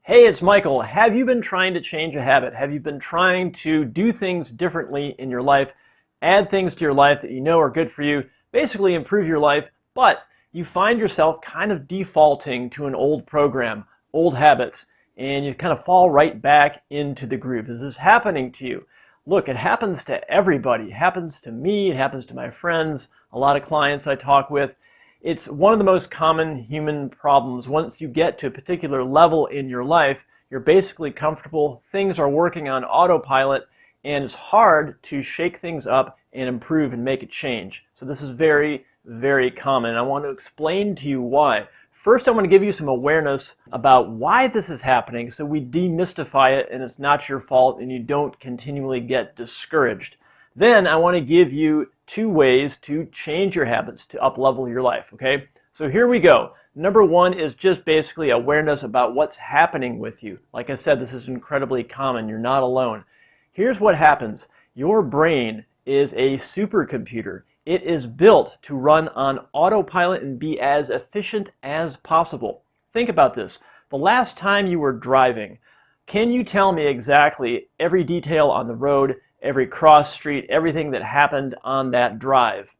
Hey, it's Michael. Have you been trying to change a habit? Have you been trying to do things differently in your life, add things to your life that you know are good for you, basically improve your life, but you find yourself kind of defaulting to an old program, old habits, and you kind of fall right back into the groove? Is this happening to you? Look, it happens to everybody. It happens to me, it happens to my friends, a lot of clients I talk with. It's one of the most common human problems. Once you get to a particular level in your life, you're basically comfortable, things are working on autopilot, and it's hard to shake things up and improve and make a change. So this is very, very common. I want to explain to you why. First, I want to give you some awareness about why this is happening so we demystify it and it's not your fault and you don't continually get discouraged. Then I want to give you 2 ways to change your habits to up-level your life, okay? So here we go. Number 1 is just basically awareness about what's happening with you. Like I said, this is incredibly common. You're not alone. Here's what happens. Your brain is a supercomputer. It is built to run on autopilot and be as efficient as possible. Think about this. The last time you were driving, can you tell me exactly every detail on the road, every cross street, everything that happened on that drive?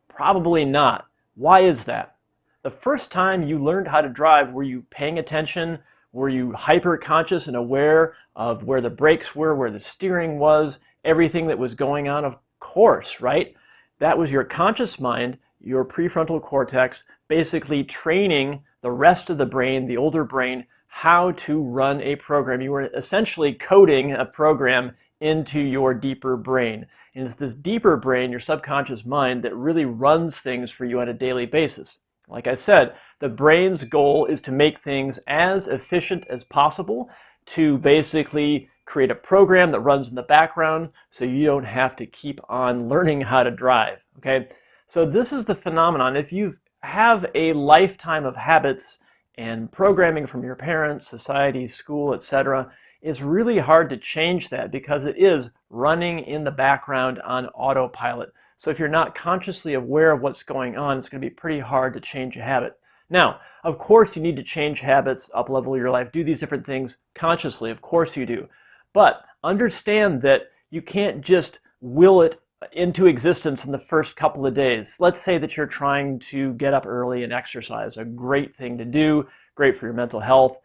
Probably not. Why is that? The first time you learned how to drive, were you paying attention? Were you hyper-conscious and aware of where the brakes were, where the steering was, everything that was going on? Of course, right? That was your conscious mind, your prefrontal cortex, basically training the rest of the brain, the older brain, how to run a program. You were essentially coding a program into your deeper brain. And it's this deeper brain, your subconscious mind, that really runs things for you on a daily basis. Like I said, the brain's goal is to make things as efficient as possible, to basically create a program that runs in the background so you don't have to keep on learning how to drive, okay? So this is the phenomenon. If you have a lifetime of habits and programming from your parents, society, school, etc., it's really hard to change that because it is running in the background on autopilot. So if you're not consciously aware of what's going on, it's going to be pretty hard to change a habit. Now, of course you need to change habits, up-level your life, do these different things consciously. Of course you do. But understand that you can't just will it into existence in the first couple of days. Let's say that you're trying to get up early and exercise. A great thing to do, great for your mental health,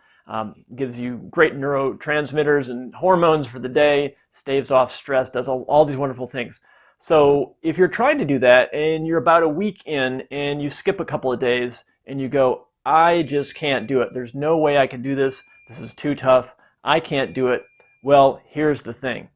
gives you great neurotransmitters and hormones for the day, staves off stress, does all these wonderful things. So if you're trying to do that and you're about a week in and you skip a couple of days and you go, I just can't do it. There's no way I can do this. This is too tough. I can't do it. Well, here's the thing.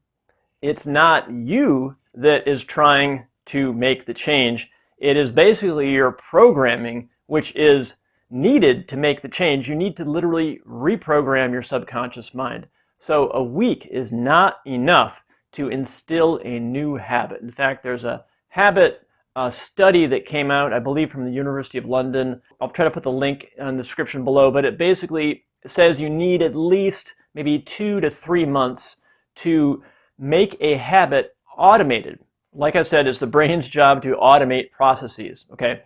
It's not you that is trying to make the change. It is basically your programming which is needed to make the change. You need to literally reprogram your subconscious mind. So a week is not enough to instill a new habit. In fact, there's a habit study that came out, I believe, from the University of London. I'll try to put the link in the description below, but it basically says you need at least maybe 2 to 3 months to make a habit automated. Like I said, it's the brain's job to automate processes, okay?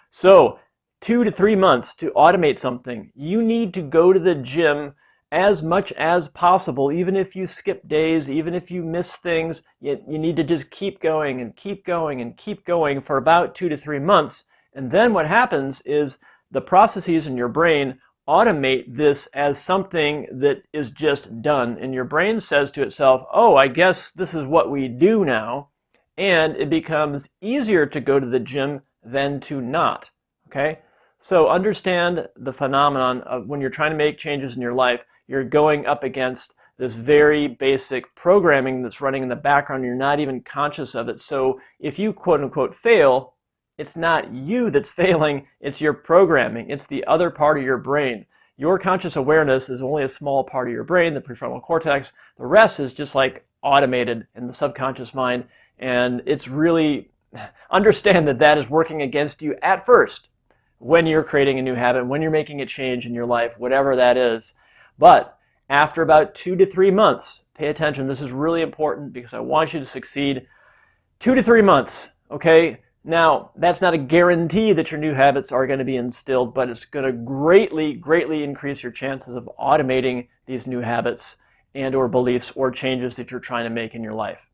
So 2 to 3 months to automate something. You need to go to the gym as much as possible, even if you skip days, even if you miss things, you need to just keep going and keep going and keep going for about 2 to 3 months. And then what happens is the processes in your brain automate this as something that is just done. And your brain says to itself, oh, I guess this is what we do now. And it becomes easier to go to the gym than to not, okay? So understand the phenomenon of when you're trying to make changes in your life, you're going up against this very basic programming that's running in the background. You're not even conscious of it. So if you quote unquote fail, it's not you that's failing, it's your programming. It's the other part of your brain. Your conscious awareness is only a small part of your brain, the prefrontal cortex. The rest is just like automated in the subconscious mind. And it's really, understand that that is working against you at first when you're creating a new habit, when you're making a change in your life, whatever that is. But after about 2 to 3 months, pay attention, this is really important because I want you to succeed. 2 to 3 months, okay? Now, that's not a guarantee that your new habits are going to be instilled, but it's going to greatly, greatly increase your chances of automating these new habits and or beliefs or changes that you're trying to make in your life.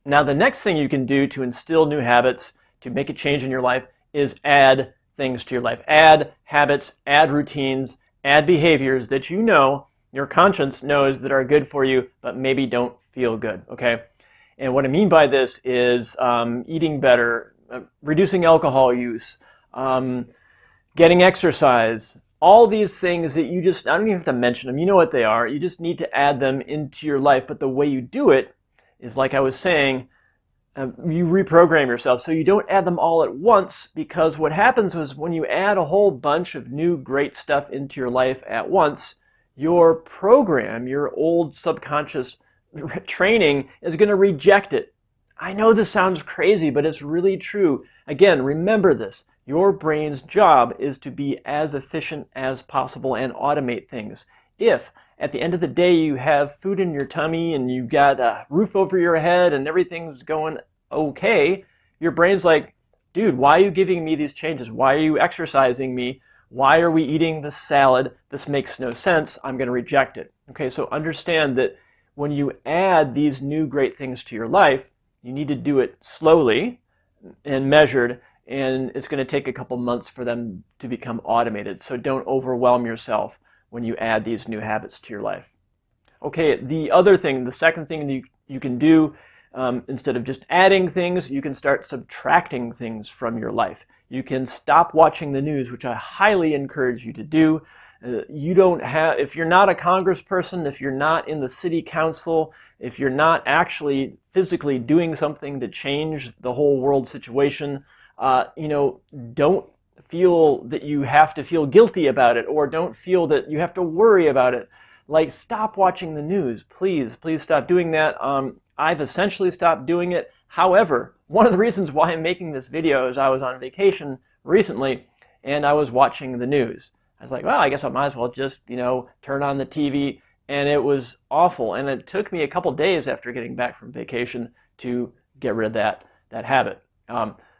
Now, the next thing you can do to instill new habits, to make a change in your life, is add things to your life. Add habits, add routines, add behaviors that you know, your conscience knows that are good for you, but maybe don't feel good, okay? And what I mean by this is eating better, reducing alcohol use, getting exercise, all these things that you just, I don't even have to mention them, you know what they are, you just need to add them into your life, but the way you do it is, like I was saying, you reprogram yourself. So you don't add them all at once, because what happens is when you add a whole bunch of new great stuff into your life at once, your program, your old subconscious training is going to reject it. I know this sounds crazy, but it's really true. Again, remember this. Your brain's job is to be as efficient as possible and automate things. If at the end of the day you have food in your tummy and you've got a roof over your head and everything's going okay, your brain's like, dude, why are you giving me these changes? Why are you exercising me? Why are we eating this salad? This makes no sense. I'm going to reject it. Okay, so understand that when you add these new great things to your life, you need to do it slowly and measured, and it's going to take a couple months for them to become automated. So don't overwhelm yourself when you add these new habits to your life. Okay, the other thing, the second thing that you can do, instead of just adding things, you can start subtracting things from your life. You can stop watching the news, which I highly encourage you to do. You don't have, if you're not a congressperson, if you're not in the city council, if you're not actually physically doing something to change the whole world situation, don't feel that you have to feel guilty about it, or don't feel that you have to worry about it. Like, stop watching the news. Please, please stop doing that. I've essentially stopped doing it. However, one of the reasons why I'm making this video is I was on vacation recently and I was watching the news. I was like, well, I guess I might as well just, turn on the TV, and it was awful. And it took me a couple days after getting back from vacation to get rid of that habit.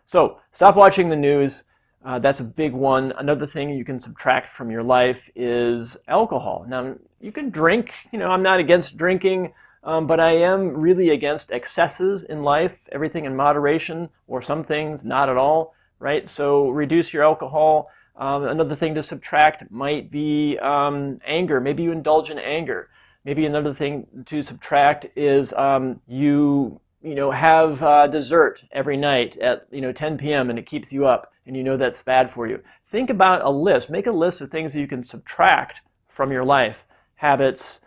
So stop watching the news. That's a big one. Another thing you can subtract from your life is alcohol. Now, you can drink. I'm not against drinking, but I am really against excesses in life, everything in moderation, or some things not at all, right? So reduce your alcohol. Another thing to subtract might be anger. Maybe you indulge in anger. Maybe another thing to subtract is you have dessert every night at 10 p.m. and it keeps you up, and you know that's bad for you. Think about a list. Make a list of things that you can subtract from your life, habits,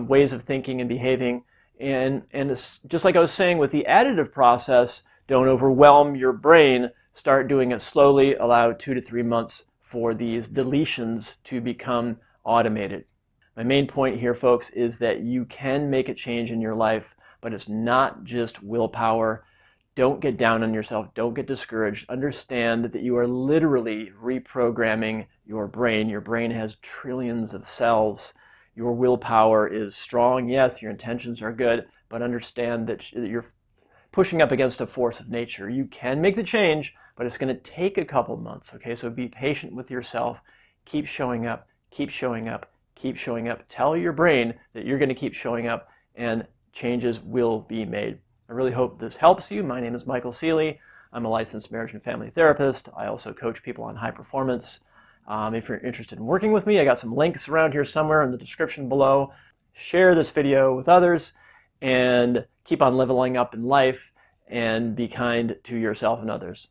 ways of thinking and behaving. And it's just like I was saying with the additive process, don't overwhelm your brain. Start doing it slowly. Allow 2 to 3 months for these deletions to become automated. My main point here, folks, is that you can make a change in your life, but it's not just willpower. Don't get down on yourself. Don't get discouraged. Understand that you are literally reprogramming your brain. Your brain has trillions of cells. Your willpower is strong. Yes, your intentions are good, but understand that you're pushing up against a force of nature. You can make the change, but it's going to take a couple months, okay? So be patient with yourself. Keep showing up, keep showing up, keep showing up. Tell your brain that you're going to keep showing up, and changes will be made. I really hope this helps you. My name is Michael Seeley. I'm a licensed marriage and family therapist. I also coach people on high performance. If you're interested in working with me, I got some links around here somewhere in the description below. Share this video with others and keep on leveling up in life, and be kind to yourself and others.